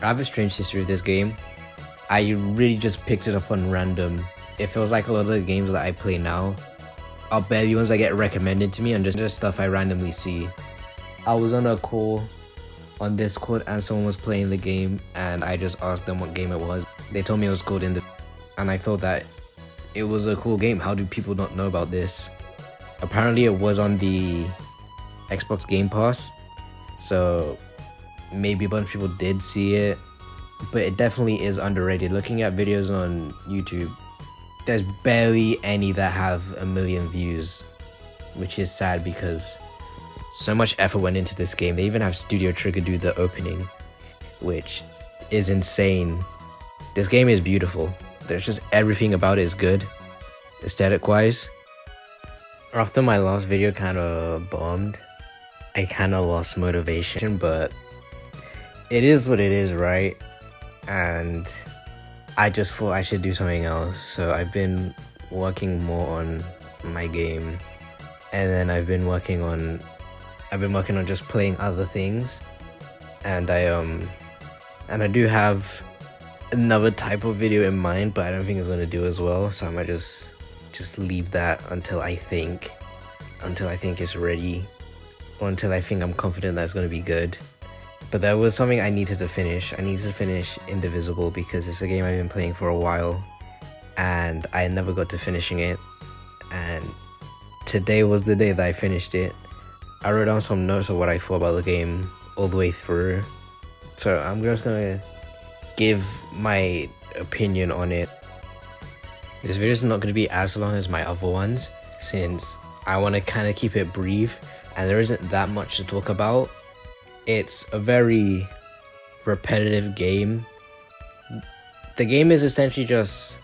I have a strange history of this game. I really just picked it up on random. It feels like a lot of the games that I play now are barely ones that get recommended to me and just stuff I randomly see. I was on a call on Discord and someone was playing the game and I just asked them what game it was. They told me it was called Indivisible and I thought that it was a cool game. How do people not know about this? Apparently it was on the Xbox Game Pass, so maybe a bunch of people did see it, but it definitely is underrated. Looking at videos on YouTube, there's barely any that have 1 million views, which is sad because so much effort went into this game. They even have Studio Trigger do the opening, which is insane. This game is beautiful. There's just everything about it is good, aesthetic wise. After my last video kind of bombed, I kind of lost motivation, but it is what it is, right? And I just thought I should do something else. So I've been working more on my game, and then I've been working on just playing other things. And I do have another type of video in mind, but I don't think it's gonna do as well. So I might just leave that until I think it's ready, or until I think I'm confident that it's gonna be good. But there was something I needed to finish. I needed to finish Indivisible because it's a game I've been playing for a while and I never got to finishing it. And today was the day that I finished it. I wrote down some notes of what I thought about the game all the way through. So I'm just gonna give my opinion on it. This video is not gonna be as long as my other ones since I want to kind of keep it brief and there isn't that much to talk about. It's a very repetitive game. The game is essentially just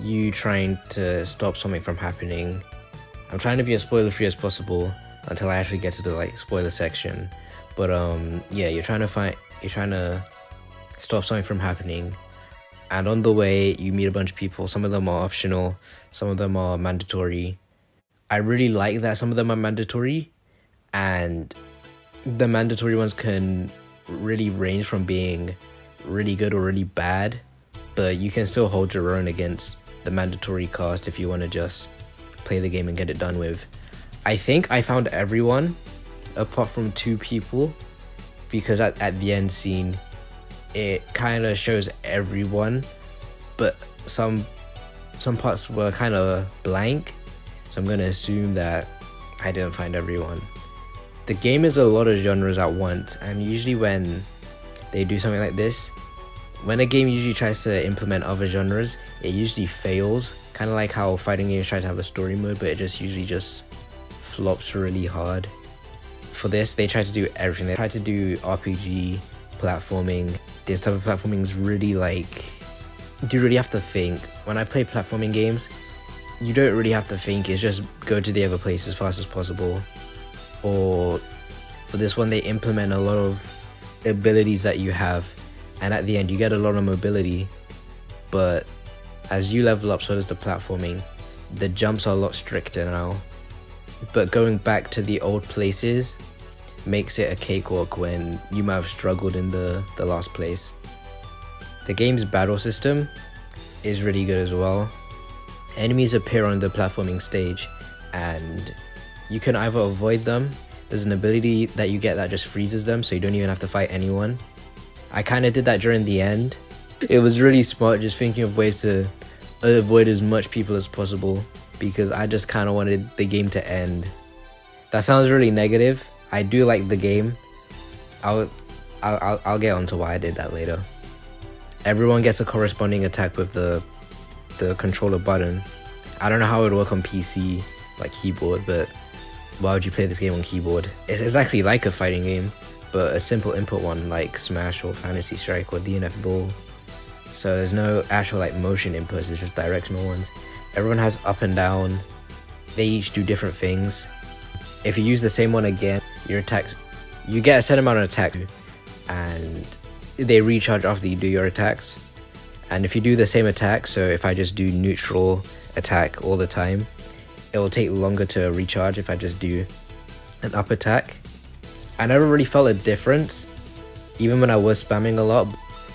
you trying to stop something from happening. I'm trying to be as spoiler free as possible until I actually get to the spoiler section. But yeah, you're trying to stop something from happening. And on the way, you meet a bunch of people. Some of them are optional, some of them are mandatory. I really like that some of them are mandatory, and the mandatory ones can really range from being really good or really bad, but you can still hold your own against the mandatory cast if you want to just play the game and get it done with. I think I found everyone apart from 2 people, because at the end scene it kind of shows everyone, but some parts were kind of blank, so I'm gonna assume that I didn't find everyone. The game is a lot of genres at once, and usually when they do something like this, when a game usually tries to implement other genres, it usually fails. Kind of like how fighting games try to have a story mode, but it usually just flops really hard. For this, they try to do everything. They try to do RPG, platforming. This type of platforming is really you really have to think. When I play platforming games, you don't really have to think. It's just go to the other place as fast as possible. Or for this one, they implement a lot of abilities that you have, and at the end you get a lot of mobility, but as you level up, so does the platforming. The jumps are a lot stricter now, but going back to the old places makes it a cakewalk when you might have struggled in the last place. The game's battle system is really good as well. Enemies appear on the platforming stage and you can either avoid them. There's an ability that you get that just freezes them, so you don't even have to fight anyone. I kind of did that during the end. It was really smart, just thinking of ways to avoid as much people as possible, because I just kind of wanted the game to end. That sounds really negative. I do like the game. I'll get onto why I did that later. Everyone gets a corresponding attack with the controller button. I don't know how it would work on PC, like keyboard, but why would you play this game on keyboard? It's exactly like a fighting game, but a simple input one like Smash or Fantasy Strike or DNF Ball. So there's no actual motion inputs, it's just directional ones. Everyone has up and down. They each do different things. If you use the same one again, your attacks, you get a set amount of attack, and they recharge after you do your attacks. And if you do the same attack, so if I just do neutral attack all the time, it will take longer to recharge if I just do an up attack. I never really felt a difference, even when I was spamming a lot.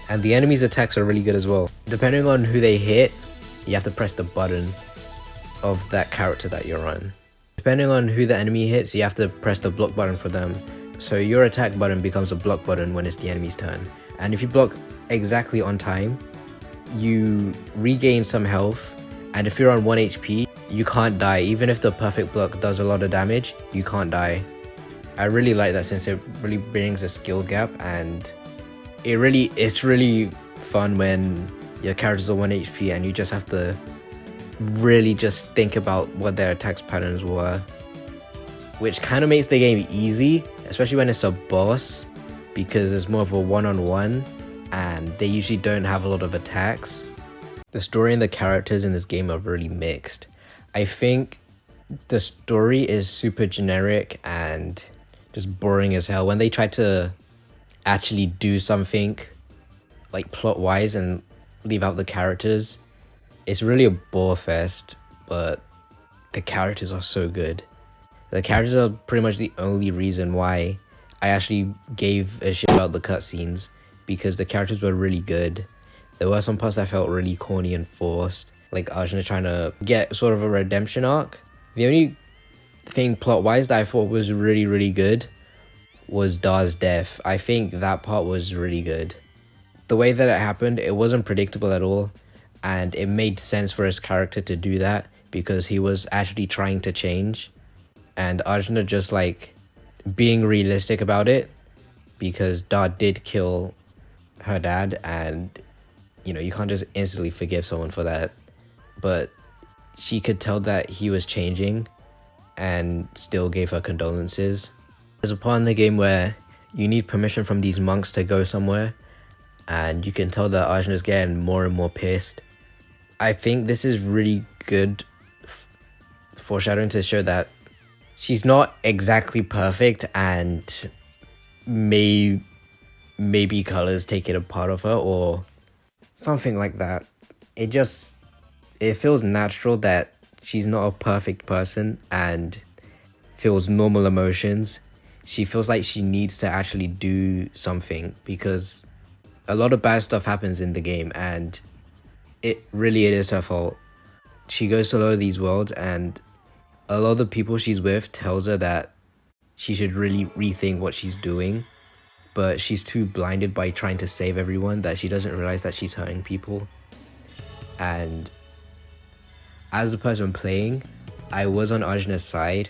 And the enemy's attacks are really good as well. Depending on who they hit, you have to press the button of that character that you're on. Depending on who the enemy hits, you have to press the block button for them. So your attack button becomes a block button when it's the enemy's turn. And if you block exactly on time, you regain some health. And if you're on 1 HP, you can't die. Even if the perfect block does a lot of damage, you can't die. I really like that since it really brings a skill gap, and it's really fun when your characters are 1 HP and you just have to really just think about what their attacks patterns were, which kind of makes the game easy, especially when it's a boss, because it's more of a one-on-one and they usually don't have a lot of attacks. The story and the characters in this game are really mixed. I think the story is super generic and just boring as hell. When they try to actually do something like plot-wise and leave out the characters, it's really a bore fest, but the characters are so good. The characters are pretty much the only reason why I actually gave a shit about the cutscenes, because the characters were really good. There were some parts that felt really corny and forced, like Arjuna trying to get sort of a redemption arc. The only thing plot-wise that I thought was really good was Dar's death. I think that part was really good. The way that it happened, it wasn't predictable at all, and it made sense for his character to do that because he was actually trying to change, and Arjuna just like being realistic about it, because Dar did kill her dad, and you know, you can't just instantly forgive someone for that. But she could tell that he was changing and still gave her condolences. There's a part in the game where you need permission from these monks to go somewhere, and you can tell that Arjuna's getting more and more pissed. I think this is really good foreshadowing to show that she's not exactly perfect, and maybe colors take it a part of her or something like that. It feels natural that she's not a perfect person and feels normal emotions. She feels like she needs to actually do something because a lot of bad stuff happens in the game, and it is her fault. She goes to a lot of these worlds, and a lot of the people she's with tells her that she should really rethink what she's doing, but she's too blinded by trying to save everyone that she doesn't realize that she's hurting people. And as a person playing, I was on Arjuna's side,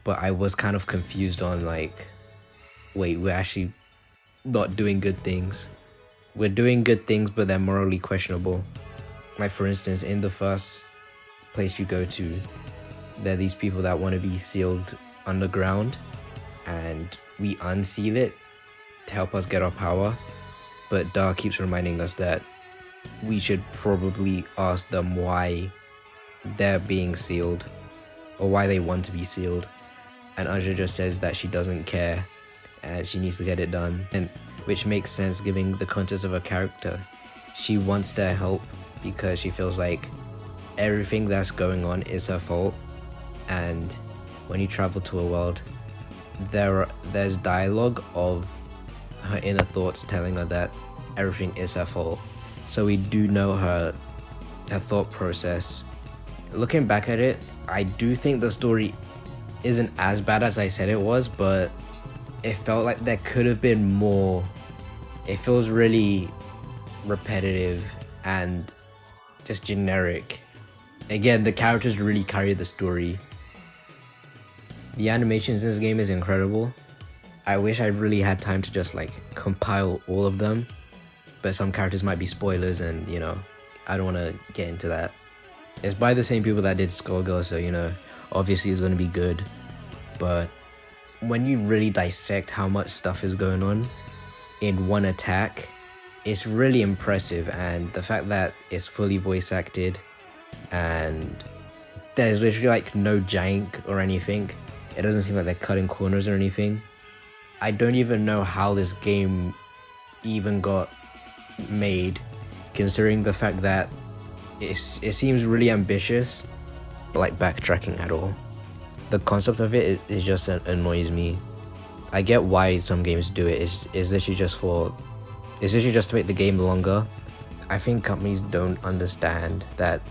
but I was kind of confused on like, wait, we're actually not doing good things. We're doing good things, but they're morally questionable. Like for instance, in the first place you go to, there are these people that want to be sealed underground, and we unseal it to help us get our power. But Dar keeps reminding us that we should probably ask them why they're being sealed or why they want to be sealed. And Anja just says that she doesn't care and she needs to get it done, and which makes sense given the context of her character. She wants their help because she feels like everything that's going on is her fault. And when you travel to a world, there's dialogue of her inner thoughts telling her that everything is her fault. So we do know her thought process. Looking back at it, I do think the story isn't as bad as I said it was, but it felt like there could have been more. It feels really repetitive and just generic. Again, the characters really carry the story. The animations in this game is incredible. I wish I really had time to just like compile all of them, but some characters might be spoilers, and you know, I don't want to get into that. It's by the same people that did Skullgirl, so you know, obviously it's going to be good. But when you really dissect how much stuff is going on in one attack, it's really impressive. And the fact that it's fully voice acted and there's literally like no jank or anything, it doesn't seem like they're cutting corners or anything. I don't even know how this game even got made, considering the fact that it seems really ambitious, but like backtracking at all. The concept of it is just annoys me. I get why some games do it. It's literally just for It's usually just to make the game longer. I think companies don't understand that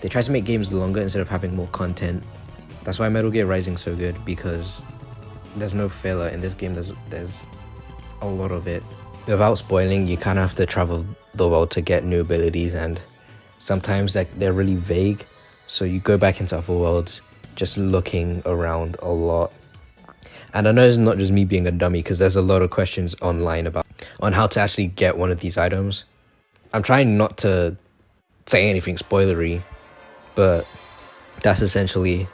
they try to make games longer instead of having more content. That's why Metal Gear Rising's so good, because there's no filler in this game. There's a lot of it. Without spoiling, you kind of have to travel the world to get new abilities, and sometimes they're really vague, so you go back into other worlds just looking around a lot. And I know it's not just me being a dummy, because there's a lot of questions online on how to actually get one of these items. I'm trying not to say anything spoilery, but that's essentially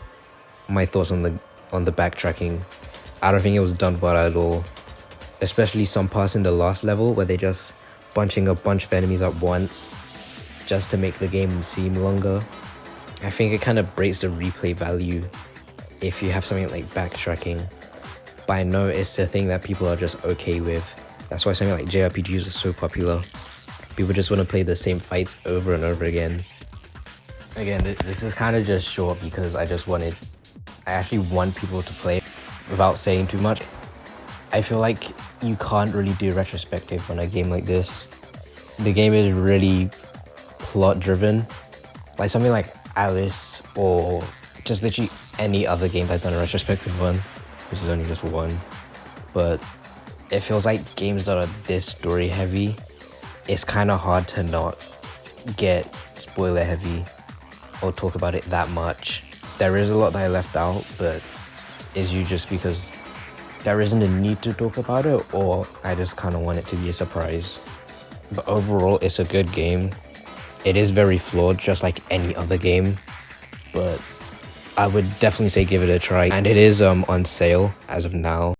my thoughts on the backtracking. I don't think it was done well at all, especially some parts in the last level where they just bunching a bunch of enemies at once just to make the game seem longer. I think it kind of breaks the replay value if you have something like backtracking, but I know it's a thing that people are just okay with. That's why something like JRPGs are so popular. People just want to play the same fights over and over again. Again, this is kind of just short because I actually want people to play without saying too much. I feel like you can't really do retrospective on a game like this. The game is really plot driven. Like something like Alice, or just literally any other game I've done a retrospective on, which is only just one. But it feels like games that are this story heavy, it's kind of hard to not get spoiler heavy or talk about it that much. There is a lot that I left out, but is you just because there isn't a need to talk about it, or I just kind of want it to be a surprise. But overall, it's a good game. It is very flawed, just like any other game, but I would definitely say give it a try. And it is on sale as of now.